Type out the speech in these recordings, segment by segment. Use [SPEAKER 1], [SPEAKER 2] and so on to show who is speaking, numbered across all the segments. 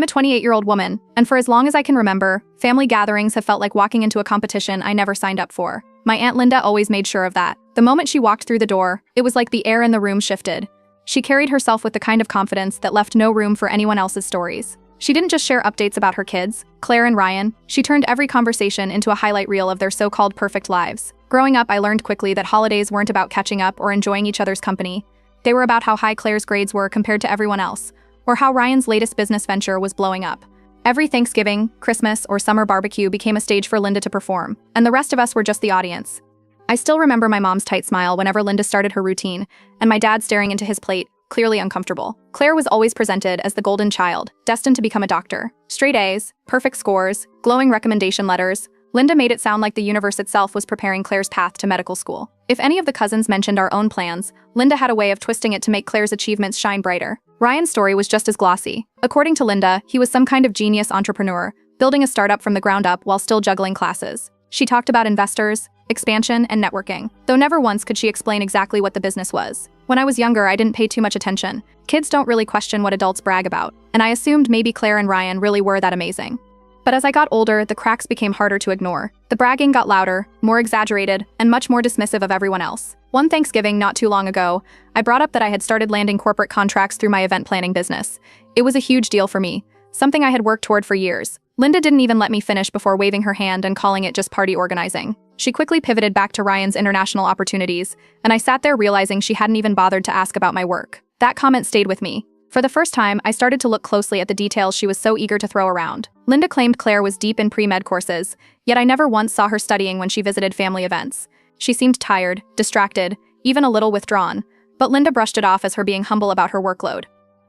[SPEAKER 1] I'm a 28-year-old woman, and for as long as I can remember, family gatherings have felt like walking into a competition I never signed up for. My Aunt Linda always made sure of that. The moment she walked through the door, it was like the air in the room shifted. She carried herself with the kind of confidence that left no room for anyone else's stories. She didn't just share updates about her kids, Claire and Ryan, she turned every conversation into a highlight reel of their so-called perfect lives. Growing up, I learned quickly that holidays weren't about catching up or enjoying each other's company. They were about how high Claire's grades were compared to everyone else, or how Ryan's latest business venture was blowing up. Every Thanksgiving, Christmas, or summer barbecue became a stage for Linda to perform, and the rest of us were just the audience. I still remember my mom's tight smile whenever Linda started her routine, and my dad staring into his plate, clearly uncomfortable. Claire was always presented as the golden child, destined to become a doctor. Straight A's, perfect scores, glowing recommendation letters. Linda made it sound like the universe itself was preparing Claire's path to medical school. If any of the cousins mentioned our own plans, Linda had a way of twisting it to make Claire's achievements shine brighter. Ryan's story was just as glossy. According to Linda, he was some kind of genius entrepreneur, building a startup from the ground up while still juggling classes. She talked about investors, expansion, and networking, though never once could she explain exactly what the business was. When I was younger, I didn't pay too much attention. Kids don't really question what adults brag about, and I assumed maybe Claire and Ryan really were that amazing. But as I got older, the cracks became harder to ignore. The bragging got louder, more exaggerated, and much more dismissive of everyone else. One Thanksgiving not too long ago, I brought up that I had started landing corporate contracts through my event planning business. It was a huge deal for me, something I had worked toward for years. Linda didn't even let me finish before waving her hand and calling it just party organizing. She quickly pivoted back to Ryan's international opportunities, and I sat there realizing she hadn't even bothered to ask about my work. That comment stayed with me. For the first time, I started to look closely at the details she was so eager to throw around. Linda claimed Claire was deep in pre-med courses, yet I never once saw her studying when she visited family events. She seemed tired, distracted, even a little withdrawn, but Linda brushed it off as her being humble about her workload.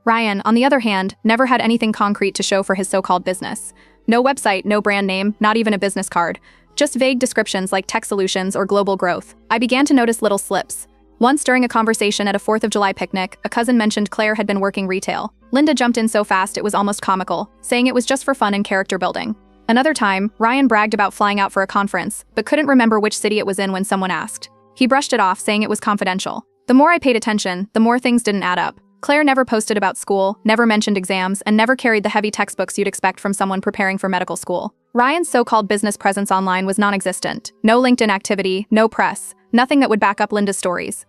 [SPEAKER 1] Ryan, on the other hand, never had anything concrete to show for his so-called business. No website, no brand name, not even a business card. Just vague descriptions like tech solutions or global growth. I began to notice little slips. Once during a conversation at a 4th of July picnic, a cousin mentioned Claire had been working retail. Linda jumped in so fast it was almost comical, saying it was just for fun and character building. Another time, Ryan bragged about flying out for a conference, but couldn't remember which city it was in when someone asked. He brushed it off, saying it was confidential. The more I paid attention, the more things didn't add up. Claire never posted about school, never mentioned exams, and never carried the heavy textbooks you'd expect from someone preparing for medical school. Ryan's so-called business presence online was non-existent. No LinkedIn activity, no press, nothing that would back up Linda's stories.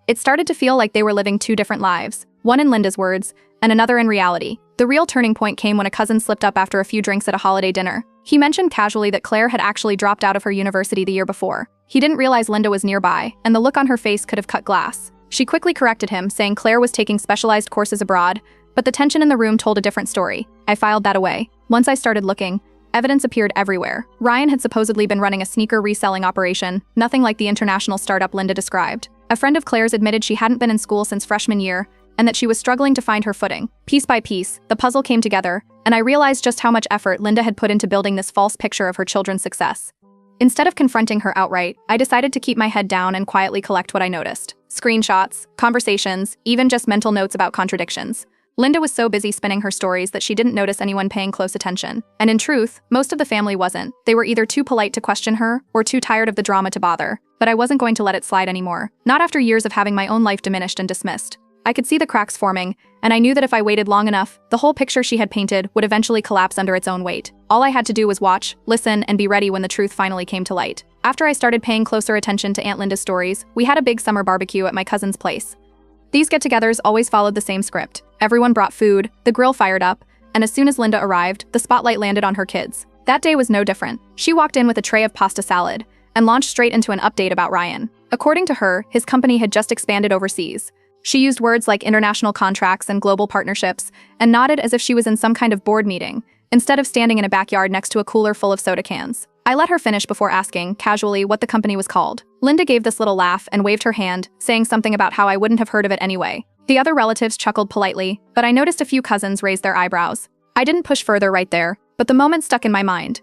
[SPEAKER 1] It started to feel like they were living two different lives, one in Linda's words, and another in reality. The real turning point came when a cousin slipped up after a few drinks at a holiday dinner. He mentioned casually that Claire had actually dropped out of her university the year before. He didn't realize Linda was nearby, and the look on her face could have cut glass. She quickly corrected him, saying Claire was taking specialized courses abroad, but the tension in the room told a different story. I filed that away. Once I started looking, evidence appeared everywhere. Ryan had supposedly been running a sneaker reselling operation, nothing like the international startup Linda described. A friend of Claire's admitted she hadn't been in school since freshman year, and that she was struggling to find her footing. Piece by piece, the puzzle came together, and I realized just how much effort Linda had put into building this false picture of her children's success. Instead of confronting her outright, I decided to keep my head down and quietly collect what I noticed. Screenshots, conversations, even just mental notes about contradictions. Linda was so busy spinning her stories that she didn't notice anyone paying close attention. And in truth, most of the family wasn't. They were either too polite to question her, or too tired of the drama to bother. But I wasn't going to let it slide anymore. Not after years of having my own life diminished and dismissed. I could see the cracks forming, and I knew that if I waited long enough, the whole picture she had painted would eventually collapse under its own weight. All I had to do was watch, listen, and be ready when the truth finally came to light. After I started paying closer attention to Aunt Linda's stories, we had a big summer barbecue at my cousin's place. These get-togethers always followed the same script. Everyone brought food, the grill fired up, and as soon as Linda arrived, the spotlight landed on her kids. That day was no different. She walked in with a tray of pasta salad, and launched straight into an update about Ryan. According to her, his company had just expanded overseas. She used words like international contracts and global partnerships, and nodded as if she was in some kind of board meeting, instead of standing in a backyard next to a cooler full of soda cans. I let her finish before asking, casually, what the company was called. Linda gave this little laugh and waved her hand, saying something about how I wouldn't have heard of it anyway. The other relatives chuckled politely, but I noticed a few cousins raised their eyebrows. I didn't push further right there, but the moment stuck in my mind.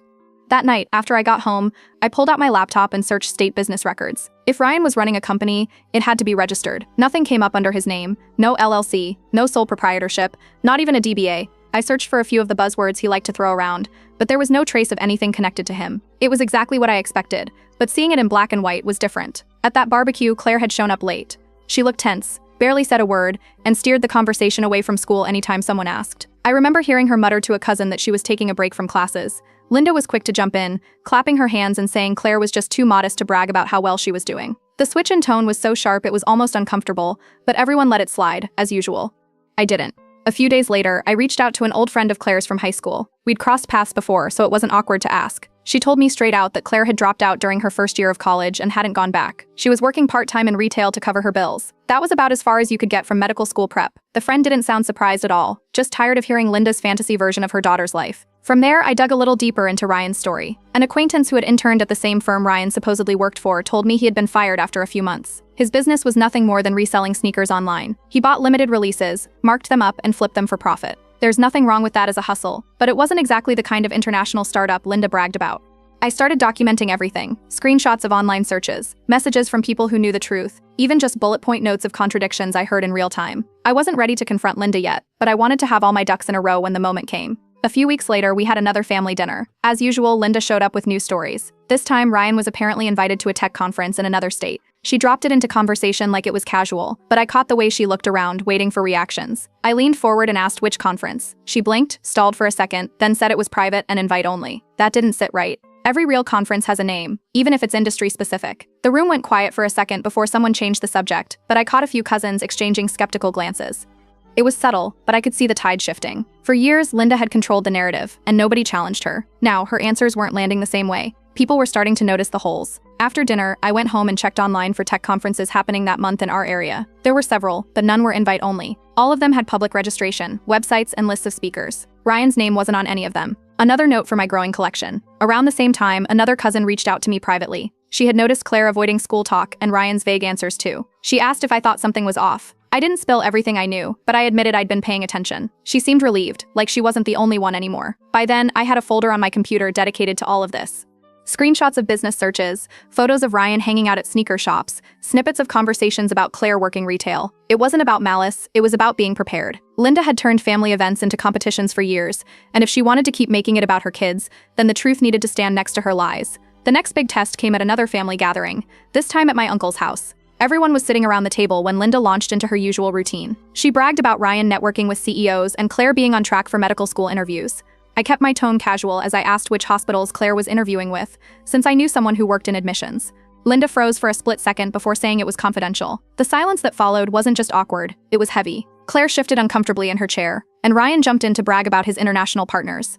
[SPEAKER 1] That night, after I got home, I pulled out my laptop and searched state business records. If Ryan was running a company, it had to be registered. Nothing came up under his name, no LLC, no sole proprietorship, not even a DBA. I searched for a few of the buzzwords he liked to throw around, but there was no trace of anything connected to him. It was exactly what I expected, but seeing it in black and white was different. At that barbecue, Claire had shown up late. She looked tense, barely said a word, and steered the conversation away from school anytime someone asked. I remember hearing her mutter to a cousin that she was taking a break from classes. Linda was quick to jump in, clapping her hands and saying Claire was just too modest to brag about how well she was doing. The switch in tone was so sharp it was almost uncomfortable, but everyone let it slide, as usual. I didn't. A few days later, I reached out to an old friend of Claire's from high school. We'd crossed paths before, so it wasn't awkward to ask. She told me straight out that Claire had dropped out during her first year of college and hadn't gone back. She was working part-time in retail to cover her bills. That was about as far as you could get from medical school prep. The friend didn't sound surprised at all, just tired of hearing Linda's fantasy version of her daughter's life. From there, I dug a little deeper into Ryan's story. An acquaintance who had interned at the same firm Ryan supposedly worked for told me he had been fired after a few months. His business was nothing more than reselling sneakers online. He bought limited releases, marked them up, and flipped them for profit. There's nothing wrong with that as a hustle, but it wasn't exactly the kind of international startup Linda bragged about. I started documenting everything: screenshots of online searches, messages from people who knew the truth, even just bullet point notes of contradictions I heard in real time. I wasn't ready to confront Linda yet, but I wanted to have all my ducks in a row when the moment came. A few weeks later, we had another family dinner. As usual, Linda showed up with new stories. This time, Ryan was apparently invited to a tech conference in another state. She dropped it into conversation like it was casual, but I caught the way she looked around, waiting for reactions. I leaned forward and asked which conference. She blinked, stalled for a second, then said it was private and invite only. That didn't sit right. Every real conference has a name, even if it's industry-specific. The room went quiet for a second before someone changed the subject, but I caught a few cousins exchanging skeptical glances. It was subtle, but I could see the tide shifting. For years, Linda had controlled the narrative, and nobody challenged her. Now, her answers weren't landing the same way. People were starting to notice the holes. After dinner, I went home and checked online for tech conferences happening that month in our area. There were several, but none were invite-only. All of them had public registration, websites, and lists of speakers. Ryan's name wasn't on any of them. Another note for my growing collection. Around the same time, another cousin reached out to me privately. She had noticed Claire avoiding school talk and Ryan's vague answers too. She asked if I thought something was off. I didn't spill everything I knew, but I admitted I'd been paying attention. She seemed relieved, like she wasn't the only one anymore. By then, I had a folder on my computer dedicated to all of this. Screenshots of business searches, photos of Ryan hanging out at sneaker shops, snippets of conversations about Claire working retail. It wasn't about malice, it was about being prepared. Linda had turned family events into competitions for years, and if she wanted to keep making it about her kids, then the truth needed to stand next to her lies. The next big test came at another family gathering, this time at my uncle's house. Everyone was sitting around the table when Linda launched into her usual routine. She bragged about Ryan networking with CEOs and Claire being on track for medical school interviews. I kept my tone casual as I asked which hospitals Claire was interviewing with, since I knew someone who worked in admissions. Linda froze for a split second before saying it was confidential. The silence that followed wasn't just awkward, it was heavy. Claire shifted uncomfortably in her chair, and Ryan jumped in to brag about his international partners.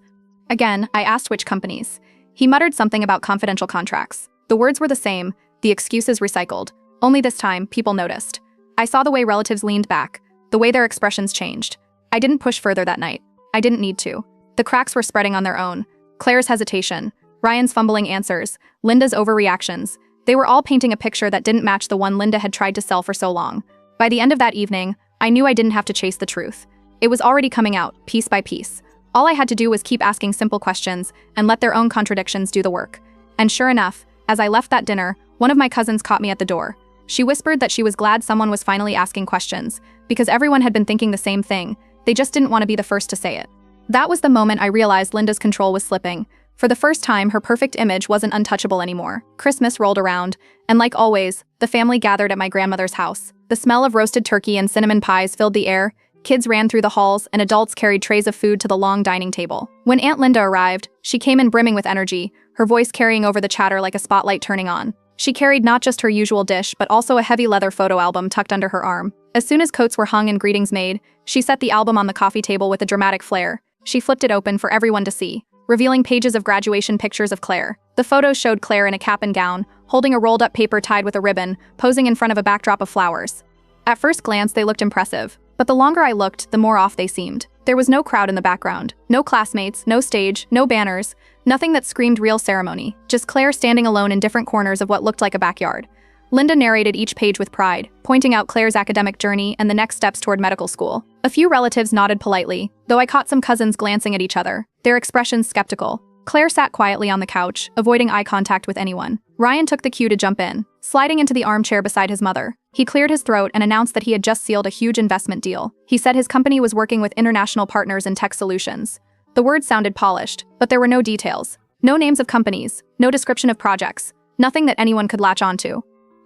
[SPEAKER 1] Again, I asked which companies. He muttered something about confidential contracts. The words were the same, the excuses recycled. Only this time, people noticed. I saw the way relatives leaned back, the way their expressions changed. I didn't push further that night. I didn't need to. The cracks were spreading on their own. Claire's hesitation, Ryan's fumbling answers, Linda's overreactions. They were all painting a picture that didn't match the one Linda had tried to sell for so long. By the end of that evening, I knew I didn't have to chase the truth. It was already coming out, piece by piece. All I had to do was keep asking simple questions and let their own contradictions do the work. And sure enough, as I left that dinner, one of my cousins caught me at the door. She whispered that she was glad someone was finally asking questions, because everyone had been thinking the same thing. They just didn't want to be the first to say it. That was the moment I realized Linda's control was slipping. For the first time, her perfect image wasn't untouchable anymore. Christmas rolled around, and like always, the family gathered at my grandmother's house. The smell of roasted turkey and cinnamon pies filled the air, kids ran through the halls, and adults carried trays of food to the long dining table. When Aunt Linda arrived, she came in brimming with energy, her voice carrying over the chatter like a spotlight turning on. She carried not just her usual dish, but also a heavy leather photo album tucked under her arm. As soon as coats were hung and greetings made, she set the album on the coffee table with a dramatic flair. She flipped it open for everyone to see, revealing pages of graduation pictures of Claire. The photos showed Claire in a cap and gown, holding a rolled-up paper tied with a ribbon, posing in front of a backdrop of flowers. At first glance, they looked impressive, but the longer I looked, the more off they seemed. There was no crowd in the background, no classmates, no stage, no banners, nothing that screamed real ceremony, just Claire standing alone in different corners of what looked like a backyard. Linda narrated each page with pride, pointing out Claire's academic journey and the next steps toward medical school. A few relatives nodded politely, though I caught some cousins glancing at each other, their expressions skeptical. Claire sat quietly on the couch, avoiding eye contact with anyone. Ryan took the cue to jump in, sliding into the armchair beside his mother. He cleared his throat and announced that he had just sealed a huge investment deal. He said his company was working with international partners in tech solutions. The words sounded polished, but there were no details. No names of companies, no description of projects, nothing that anyone could latch onto.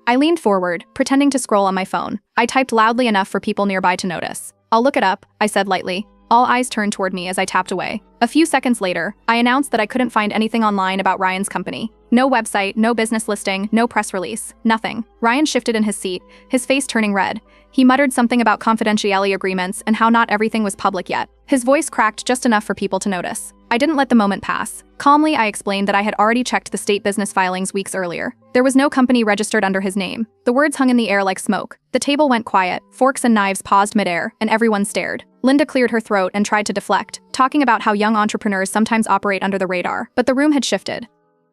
[SPEAKER 1] I leaned forward, pretending to scroll on my phone. I typed loudly enough for people nearby to notice. "I'll look it up," I said lightly. All eyes turned toward me as I tapped away. A few seconds later, I announced that I couldn't find anything online about Ryan's company. No website, no business listing, no press release, nothing. Ryan shifted in his seat, his face turning red. He muttered something about confidentiality agreements and how not everything was public yet. His voice cracked just enough for people to notice. I didn't let the moment pass. Calmly, I explained that I had already checked the state business filings weeks earlier. There was no company registered under his name. The words hung in the air like smoke. The table went quiet, forks and knives paused midair, and everyone stared. Linda cleared her throat and tried to deflect, talking about how young entrepreneurs sometimes operate under the radar. But the room had shifted.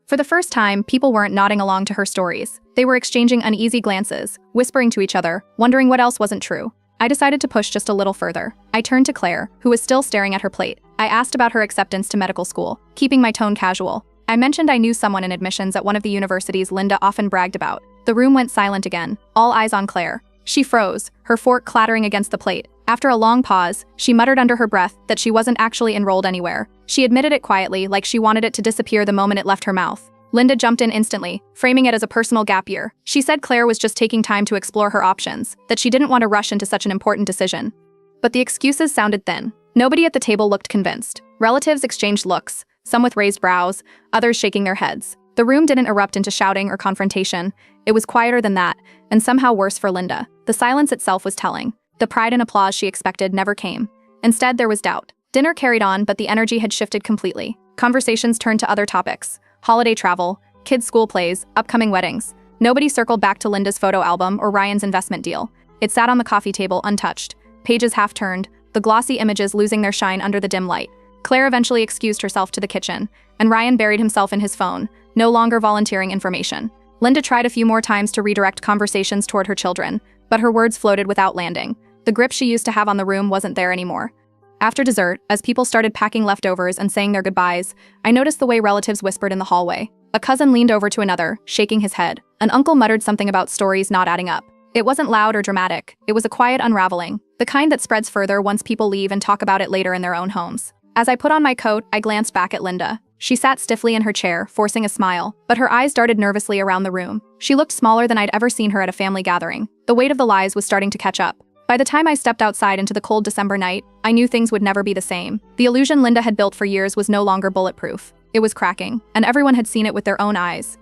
[SPEAKER 1] For the first time, people weren't nodding along to her stories. They were exchanging uneasy glances, whispering to each other, wondering what else wasn't true. I decided to push just a little further. I turned to Claire, who was still staring at her plate. I asked about her acceptance to medical school, keeping my tone casual. I mentioned I knew someone in admissions at one of the universities Linda often bragged about. The room went silent again, all eyes on Claire. She froze, her fork clattering against the plate. After a long pause, she muttered under her breath that she wasn't actually enrolled anywhere. She admitted it quietly, like she wanted it to disappear the moment it left her mouth. Linda jumped in instantly, framing it as a personal gap year. She said Claire was just taking time to explore her options, that she didn't want to rush into such an important decision. But the excuses sounded thin. Nobody at the table looked convinced. Relatives exchanged looks, some with raised brows, others shaking their heads. The room didn't erupt into shouting or confrontation. It was quieter than that, and somehow worse for Linda. The silence itself was telling. The pride and applause she expected never came. Instead, there was doubt. Dinner carried on, but the energy had shifted completely. Conversations turned to other topics. Holiday travel, kids' school plays, upcoming weddings. Nobody circled back to Linda's photo album or Ryan's investment deal. It sat on the coffee table untouched, pages half-turned, the glossy images losing their shine under the dim light. Claire eventually excused herself to the kitchen, and Ryan buried himself in his phone, no longer volunteering information. Linda tried a few more times to redirect conversations toward her children, but her words floated without landing. The grip she used to have on the room wasn't there anymore. After dessert, as people started packing leftovers and saying their goodbyes, I noticed the way relatives whispered in the hallway. A cousin leaned over to another, shaking his head. An uncle muttered something about stories not adding up. It wasn't loud or dramatic. It was a quiet unraveling, the kind that spreads further once people leave and talk about it later in their own homes. As I put on my coat, I glanced back at Linda. She sat stiffly in her chair, forcing a smile, but her eyes darted nervously around the room. She looked smaller than I'd ever seen her at a family gathering. The weight of the lies was starting to catch up. By the time I stepped outside into the cold December night, I knew things would never be the same. The illusion Linda had built for years was no longer bulletproof. It was cracking, and everyone had seen it with their own eyes.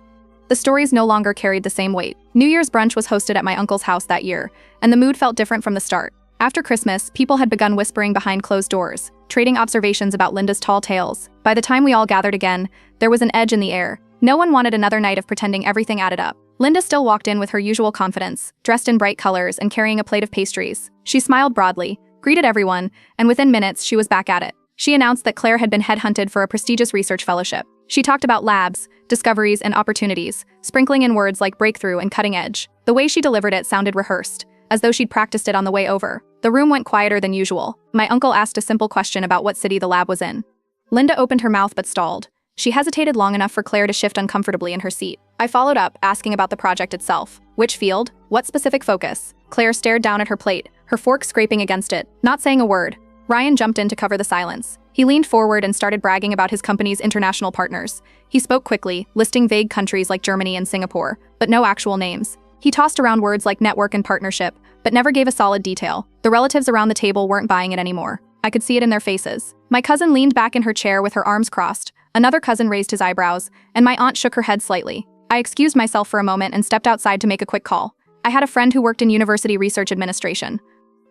[SPEAKER 1] The stories no longer carried the same weight. New Year's brunch was hosted at my uncle's house that year, and the mood felt different from the start. After Christmas, people had begun whispering behind closed doors, trading observations about Linda's tall tales. By the time we all gathered again, there was an edge in the air. No one wanted another night of pretending everything added up. Linda still walked in with her usual confidence, dressed in bright colors and carrying a plate of pastries. She smiled broadly, greeted everyone, and within minutes, she was back at it. She announced that Claire had been headhunted for a prestigious research fellowship. She talked about labs, discoveries, and opportunities, sprinkling in words like breakthrough and cutting edge. The way she delivered it sounded rehearsed, as though she'd practiced it on the way over. The room went quieter than usual. My uncle asked a simple question about what city the lab was in. Linda opened her mouth but stalled. She hesitated long enough for Claire to shift uncomfortably in her seat. I followed up, asking about the project itself. Which field? What specific focus? Claire stared down at her plate, her fork scraping against it, not saying a word. Ryan jumped in to cover the silence. He leaned forward and started bragging about his company's international partners. He spoke quickly, listing vague countries like Germany and Singapore, but no actual names. He tossed around words like network and partnership, but never gave a solid detail. The relatives around the table weren't buying it anymore. I could see it in their faces. My cousin leaned back in her chair with her arms crossed. Another cousin raised his eyebrows, and my aunt shook her head slightly. I excused myself for a moment and stepped outside to make a quick call. I had a friend who worked in university research administration.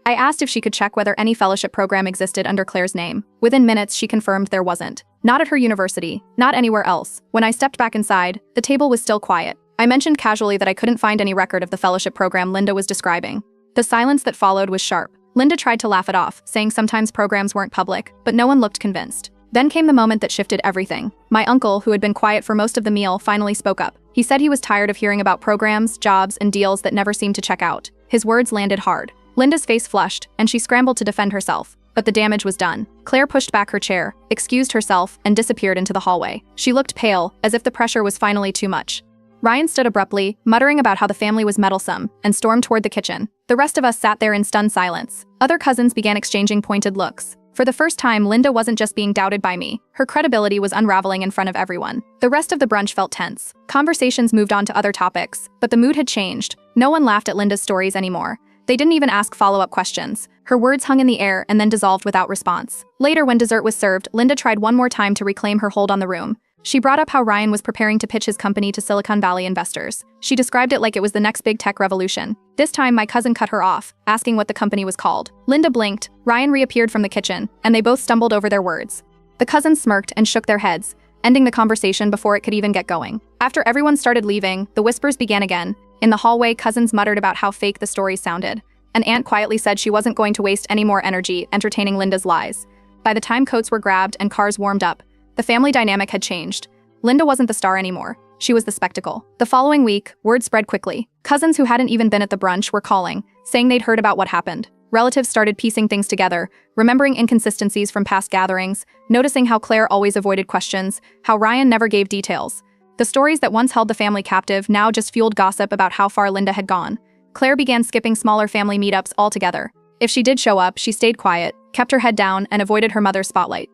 [SPEAKER 1] I asked if she could check whether any fellowship program existed under Claire's name. Within minutes, she confirmed there wasn't. Not at her university, not anywhere else. When I stepped back inside, the table was still quiet. I mentioned casually that I couldn't find any record of the fellowship program Linda was describing. The silence that followed was sharp. Linda tried to laugh it off, saying sometimes programs weren't public, but no one looked convinced. Then came the moment that shifted everything. My uncle, who had been quiet for most of the meal, finally spoke up. He said he was tired of hearing about programs, jobs, and deals that never seemed to check out. His words landed hard. Linda's face flushed, and she scrambled to defend herself. But the damage was done. Claire pushed back her chair, excused herself, and disappeared into the hallway. She looked pale, as if the pressure was finally too much. Ryan stood abruptly, muttering about how the family was meddlesome, and stormed toward the kitchen. The rest of us sat there in stunned silence. Other cousins began exchanging pointed looks. For the first time, Linda wasn't just being doubted by me. Her credibility was unraveling in front of everyone. The rest of the brunch felt tense. Conversations moved on to other topics, but the mood had changed. No one laughed at Linda's stories anymore. They didn't even ask follow-up questions. Her words hung in the air and then dissolved without response. Later, when dessert was served, Linda tried one more time to reclaim her hold on the room. She brought up how Ryan was preparing to pitch his company to Silicon Valley investors. She described it like it was the next big tech revolution. This time, my cousin cut her off, asking what the company was called. Linda blinked, Ryan reappeared from the kitchen, and they both stumbled over their words. The cousins smirked and shook their heads, ending the conversation before it could even get going. After everyone started leaving, the whispers began again. In the hallway, cousins muttered about how fake the stories sounded. An aunt quietly said she wasn't going to waste any more energy entertaining Linda's lies. By the time coats were grabbed and cars warmed up, the family dynamic had changed. Linda wasn't the star anymore. She was the spectacle. The following week, word spread quickly. Cousins who hadn't even been at the brunch were calling, saying they'd heard about what happened. Relatives started piecing things together, remembering inconsistencies from past gatherings, noticing how Claire always avoided questions, how Ryan never gave details. The stories that once held the family captive now just fueled gossip about how far Linda had gone. Claire began skipping smaller family meetups altogether. If she did show up, she stayed quiet, kept her head down, and avoided her mother's spotlight.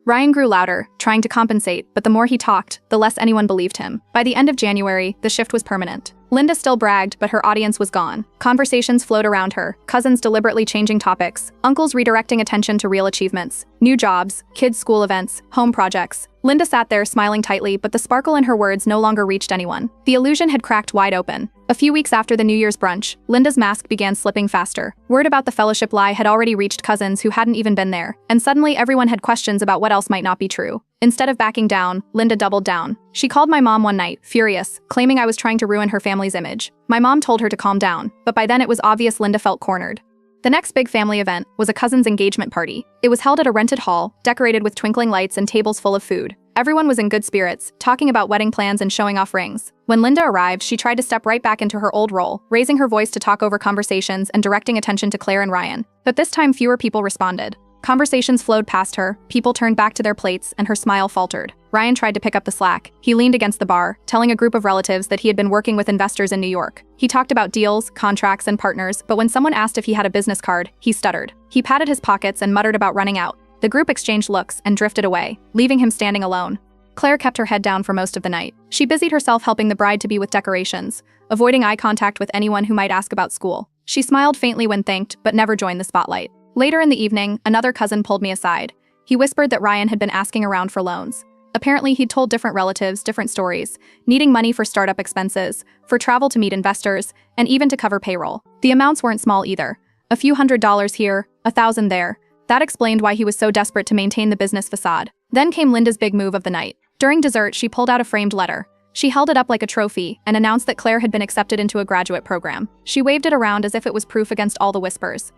[SPEAKER 1] Ryan grew louder, trying to compensate, but the more he talked, the less anyone believed him. By the end of January, the shift was permanent. Linda still bragged, but her audience was gone. Conversations flowed around her, cousins deliberately changing topics, uncles redirecting attention to real achievements, new jobs, kids' school events, home projects. Linda sat there smiling tightly, but the sparkle in her words no longer reached anyone. The illusion had cracked wide open. A few weeks after the New Year's brunch, Linda's mask began slipping faster. Word about the fellowship lie had already reached cousins who hadn't even been there, and suddenly everyone had questions about what else might not be true. Instead of backing down, Linda doubled down. She called my mom one night, furious, claiming I was trying to ruin her family's image. My mom told her to calm down, but by then it was obvious Linda felt cornered. The next big family event was a cousin's engagement party. It was held at a rented hall, decorated with twinkling lights and tables full of food. Everyone was in good spirits, talking about wedding plans and showing off rings. When Linda arrived, she tried to step right back into her old role, raising her voice to talk over conversations and directing attention to Claire and Ryan. But this time fewer people responded. Conversations flowed past her, people turned back to their plates, and her smile faltered. Ryan tried to pick up the slack. He leaned against the bar, telling a group of relatives that he had been working with investors in New York. He talked about deals, contracts, and partners, but when someone asked if he had a business card, he stuttered. He patted his pockets and muttered about running out. The group exchanged looks and drifted away, leaving him standing alone. Claire kept her head down for most of the night. She busied herself helping the bride-to-be with decorations, avoiding eye contact with anyone who might ask about school. She smiled faintly when thanked, but never joined the spotlight. Later in the evening, another cousin pulled me aside. He whispered that Ryan had been asking around for loans. Apparently, he'd told different relatives different stories, needing money for startup expenses, for travel to meet investors, and even to cover payroll. The amounts weren't small either. A few $100s here, $1,000 there. That explained why he was so desperate to maintain the business facade. Then came Linda's big move of the night. During dessert, she pulled out a framed letter. She held it up like a trophy and announced that Claire had been accepted into a graduate program. She waved it around as if it was proof against all the whispers.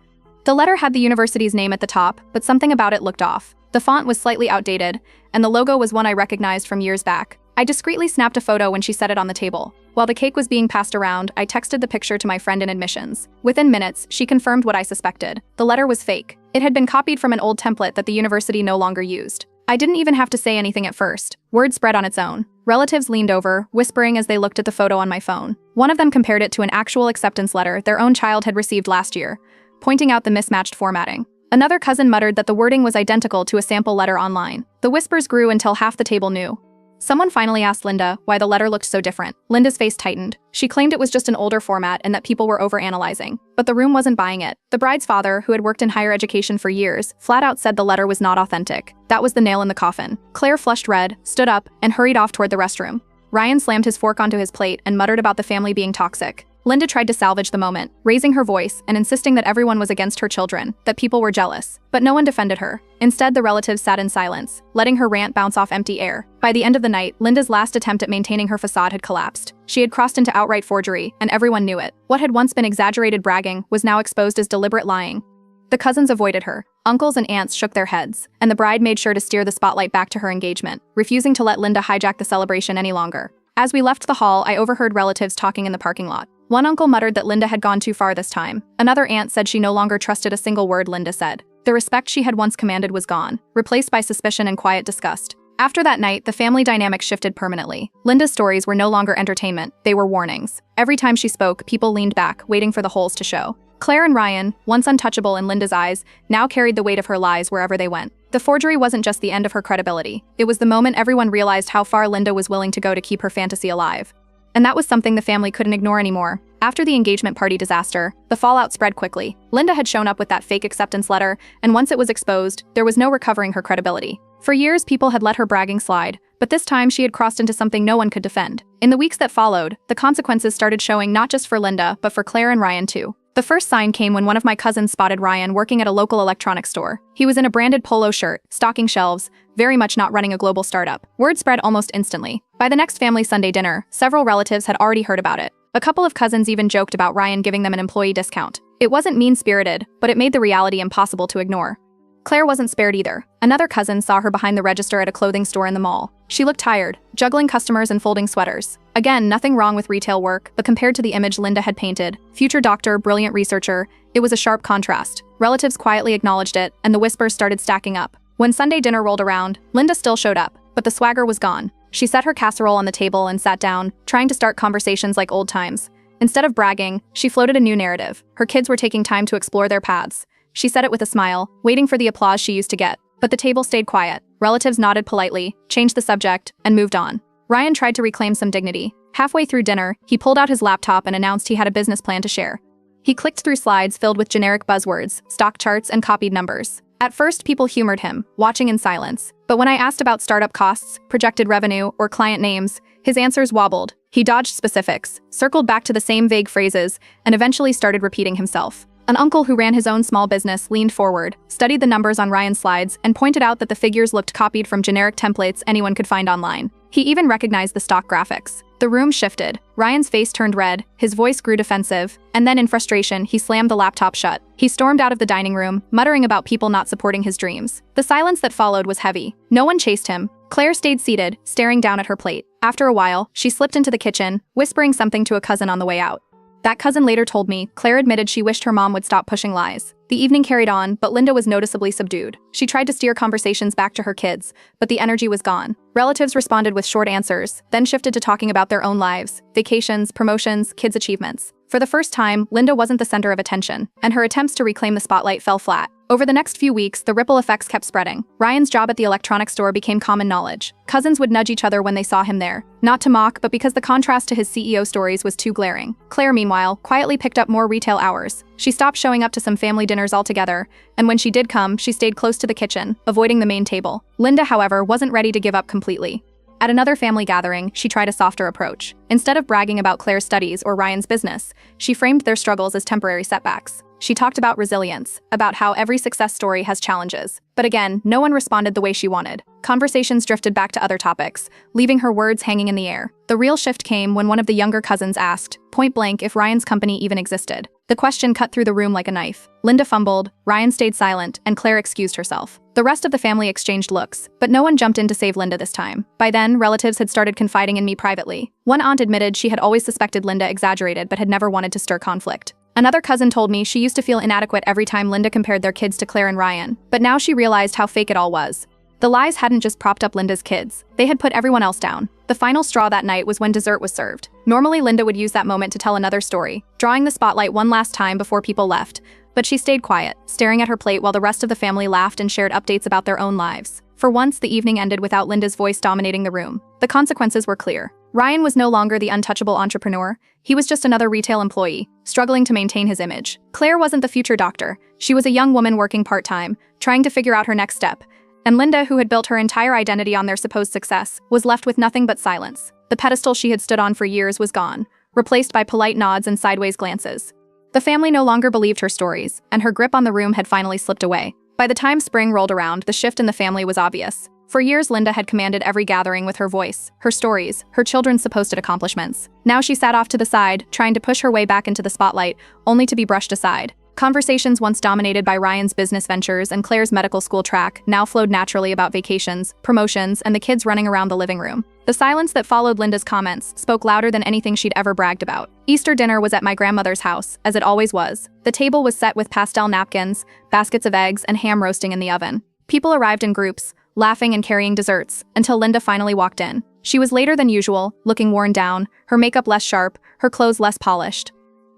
[SPEAKER 1] The letter had the university's name at the top, but something about it looked off. The font was slightly outdated, and the logo was one I recognized from years back. I discreetly snapped a photo when she set it on the table. While the cake was being passed around, I texted the picture to my friend in admissions. Within minutes, she confirmed what I suspected. The letter was fake. It had been copied from an old template that the university no longer used. I didn't even have to say anything at first. Word spread on its own. Relatives leaned over, whispering as they looked at the photo on my phone. One of them compared it to an actual acceptance letter their own child had received last year, pointing out the mismatched formatting. Another cousin muttered that the wording was identical to a sample letter online. The whispers grew until half the table knew. Someone finally asked Linda why the letter looked so different. Linda's face tightened. She claimed it was just an older format and that people were overanalyzing. But the room wasn't buying it. The bride's father, who had worked in higher education for years, flat out said the letter was not authentic. That was the nail in the coffin. Claire flushed red, stood up, and hurried off toward the restroom. Ryan slammed his fork onto his plate and muttered about the family being toxic. Linda tried to salvage the moment, raising her voice and insisting that everyone was against her children, that people were jealous. But no one defended her. Instead, the relatives sat in silence, letting her rant bounce off empty air. By the end of the night, Linda's last attempt at maintaining her facade had collapsed. She had crossed into outright forgery, and everyone knew it. What had once been exaggerated bragging was now exposed as deliberate lying. The cousins avoided her. Uncles and aunts shook their heads, and the bride made sure to steer the spotlight back to her engagement, refusing to let Linda hijack the celebration any longer. As we left the hall, I overheard relatives talking in the parking lot. One uncle muttered that Linda had gone too far this time. Another aunt said she no longer trusted a single word Linda said. The respect she had once commanded was gone, replaced by suspicion and quiet disgust. After that night, the family dynamic shifted permanently. Linda's stories were no longer entertainment, they were warnings. Every time she spoke, people leaned back, waiting for the holes to show. Claire and Ryan, once untouchable in Linda's eyes, now carried the weight of her lies wherever they went. The forgery wasn't just the end of her credibility. It was the moment everyone realized how far Linda was willing to go to keep her fantasy alive. And that was something the family couldn't ignore anymore. After the engagement party disaster, the fallout spread quickly. Linda had shown up with that fake acceptance letter, and once it was exposed, there was no recovering her credibility. For years, people had let her bragging slide, but this time she had crossed into something no one could defend. In the weeks that followed, the consequences started showing not just for Linda, but for Claire and Ryan too. The first sign came when one of my cousins spotted Ryan working at a local electronics store. He was in a branded polo shirt, stocking shelves, very much not running a global startup. Word spread almost instantly. By the next family Sunday dinner, several relatives had already heard about it. A couple of cousins even joked about Ryan giving them an employee discount. It wasn't mean-spirited, but it made the reality impossible to ignore. Claire wasn't spared either. Another cousin saw her behind the register at a clothing store in the mall. She looked tired, juggling customers and folding sweaters. Again, nothing wrong with retail work, but compared to the image Linda had painted, future doctor, brilliant researcher, it was a sharp contrast. Relatives quietly acknowledged it, and the whispers started stacking up. When Sunday dinner rolled around, Linda still showed up, but the swagger was gone. She set her casserole on the table and sat down, trying to start conversations like old times. Instead of bragging, she floated a new narrative. Her kids were taking time to explore their paths. She said it with a smile, waiting for the applause she used to get. But the table stayed quiet. Relatives nodded politely, changed the subject, and moved on. Ryan tried to reclaim some dignity. Halfway through dinner, he pulled out his laptop and announced he had a business plan to share. He clicked through slides filled with generic buzzwords, stock charts, and copied numbers. At first, people humored him, watching in silence. But when I asked about startup costs, projected revenue, or client names, his answers wobbled. He dodged specifics, circled back to the same vague phrases, and eventually started repeating himself. An uncle who ran his own small business leaned forward, studied the numbers on Ryan's slides, and pointed out that the figures looked copied from generic templates anyone could find online. He even recognized the stock graphics. The room shifted. Ryan's face turned red, his voice grew defensive, and then in frustration, he slammed the laptop shut. He stormed out of the dining room, muttering about people not supporting his dreams. The silence that followed was heavy. No one chased him. Claire stayed seated, staring down at her plate. After a while, she slipped into the kitchen, whispering something to a cousin on the way out. That cousin later told me, Claire admitted she wished her mom would stop pushing lies. The evening carried on, but Linda was noticeably subdued. She tried to steer conversations back to her kids, but the energy was gone. Relatives responded with short answers, then shifted to talking about their own lives, vacations, promotions, kids' achievements. For the first time, Linda wasn't the center of attention, and her attempts to reclaim the spotlight fell flat. Over the next few weeks, the ripple effects kept spreading. Ryan's job at the electronics store became common knowledge. Cousins would nudge each other when they saw him there, not to mock, but because the contrast to his CEO stories was too glaring. Claire, meanwhile, quietly picked up more retail hours. She stopped showing up to some family dinners altogether, and when she did come, she stayed close to the kitchen, avoiding the main table. Linda, however, wasn't ready to give up completely. At another family gathering, she tried a softer approach. Instead of bragging about Claire's studies or Ryan's business, she framed their struggles as temporary setbacks. She talked about resilience, about how every success story has challenges. But again, no one responded the way she wanted. Conversations drifted back to other topics, leaving her words hanging in the air. The real shift came when one of the younger cousins asked, point blank, if Ryan's company even existed. The question cut through the room like a knife. Linda fumbled, Ryan stayed silent, and Claire excused herself. The rest of the family exchanged looks, but no one jumped in to save Linda this time. By then, relatives had started confiding in me privately. One aunt admitted she had always suspected Linda exaggerated but had never wanted to stir conflict. Another cousin told me she used to feel inadequate every time Linda compared their kids to Claire and Ryan, but now she realized how fake it all was. The lies hadn't just propped up Linda's kids, they had put everyone else down. The final straw that night was when dessert was served. Normally, Linda would use that moment to tell another story, drawing the spotlight one last time before people left, but she stayed quiet, staring at her plate while the rest of the family laughed and shared updates about their own lives. For once, the evening ended without Linda's voice dominating the room. The consequences were clear. Ryan was no longer the untouchable entrepreneur. He was just another retail employee, struggling to maintain his image. Claire wasn't the future doctor. She was a young woman working part-time, trying to figure out her next step. And Linda, who had built her entire identity on their supposed success, was left with nothing but silence. The pedestal she had stood on for years was gone, replaced by polite nods and sideways glances. The family no longer believed her stories, and her grip on the room had finally slipped away. By the time spring rolled around, the shift in the family was obvious. For years, Linda had commanded every gathering with her voice, her stories, her children's supposed accomplishments. Now she sat off to the side, trying to push her way back into the spotlight, only to be brushed aside. Conversations once dominated by Ryan's business ventures and Claire's medical school track now flowed naturally about vacations, promotions, and the kids running around the living room. The silence that followed Linda's comments spoke louder than anything she'd ever bragged about. Easter dinner was at my grandmother's house, as it always was. The table was set with pastel napkins, baskets of eggs, and ham roasting in the oven. People arrived in groups, laughing and carrying desserts, until Linda finally walked in. She was later than usual, looking worn down, her makeup less sharp, her clothes less polished.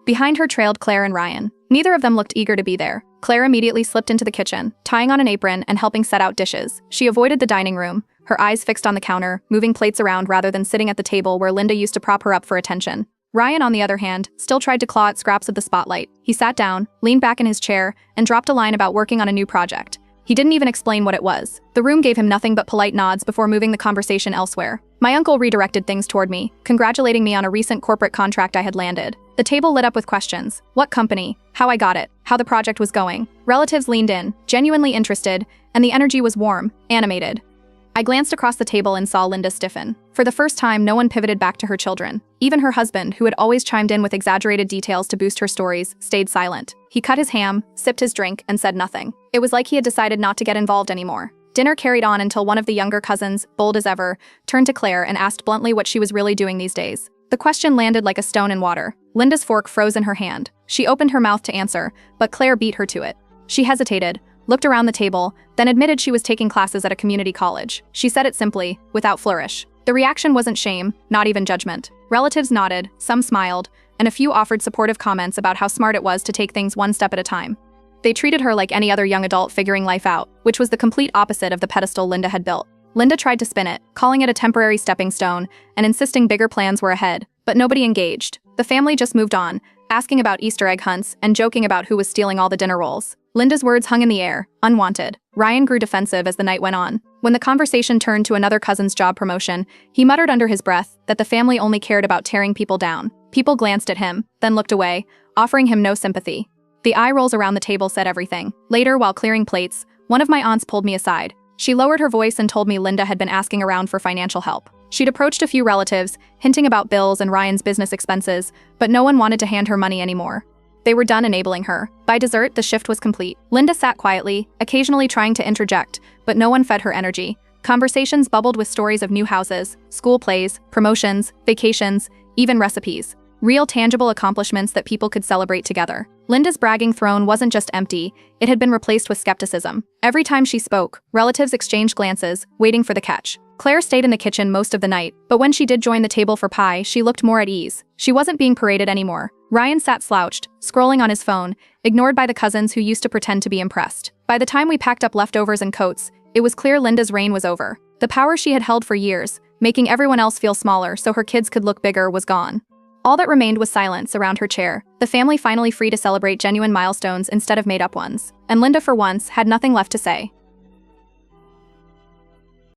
[SPEAKER 1] Behind her trailed Claire and Ryan. Neither of them looked eager to be there. Claire immediately slipped into the kitchen, tying on an apron and helping set out dishes. She avoided the dining room, her eyes fixed on the counter, moving plates around rather than sitting at the table where Linda used to prop her up for attention. Ryan, on the other hand, still tried to claw at scraps of the spotlight. He sat down, leaned back in his chair, and dropped a line about working on a new project. He didn't even explain what it was. The room gave him nothing but polite nods before moving the conversation elsewhere. My uncle redirected things toward me, congratulating me on a recent corporate contract I had landed. The table lit up with questions. What company? How I got it? How the project was going? Relatives leaned in, genuinely interested, and the energy was warm, animated. I glanced across the table and saw Linda stiffen. For the first time, no one pivoted back to her children. Even her husband, who had always chimed in with exaggerated details to boost her stories, stayed silent. He cut his ham, sipped his drink, and said nothing. It was like he had decided not to get involved anymore. Dinner carried on until one of the younger cousins, bold as ever, turned to Claire and asked bluntly what she was really doing these days. The question landed like a stone in water. Linda's fork froze in her hand. She opened her mouth to answer, but Claire beat her to it. She hesitated, looked around the table, then admitted she was taking classes at a community college. She said it simply, without flourish. The reaction wasn't shame, not even judgment. Relatives nodded, some smiled, and a few offered supportive comments about how smart it was to take things one step at a time. They treated her like any other young adult figuring life out, which was the complete opposite of the pedestal Linda had built. Linda tried to spin it, calling it a temporary stepping stone, and insisting bigger plans were ahead, but nobody engaged. The family just moved on, asking about Easter egg hunts and joking about who was stealing all the dinner rolls. Linda's words hung in the air, unwanted. Ryan grew defensive as the night went on. When the conversation turned to another cousin's job promotion, he muttered under his breath that the family only cared about tearing people down. People glanced at him, then looked away, offering him no sympathy. The eye rolls around the table said everything. Later, while clearing plates, one of my aunts pulled me aside. She lowered her voice and told me Linda had been asking around for financial help. She'd approached a few relatives, hinting about bills and Ryan's business expenses, but no one wanted to hand her money anymore. They were done enabling her. By dessert, the shift was complete. Linda sat quietly, occasionally trying to interject, but no one fed her energy. Conversations bubbled with stories of new houses, school plays, promotions, vacations, even recipes. Real tangible accomplishments that people could celebrate together. Linda's bragging throne wasn't just empty, it had been replaced with skepticism. Every time she spoke, relatives exchanged glances, waiting for the catch. Claire stayed in the kitchen most of the night, but when she did join the table for pie, she looked more at ease. She wasn't being paraded anymore. Ryan sat slouched, scrolling on his phone, ignored by the cousins who used to pretend to be impressed. By the time we packed up leftovers and coats, it was clear Linda's reign was over. The power she had held for years, making everyone else feel smaller so her kids could look bigger, was gone. All that remained was silence around her chair, the family finally free to celebrate genuine milestones instead of made-up ones. And Linda, for once, had nothing left to say.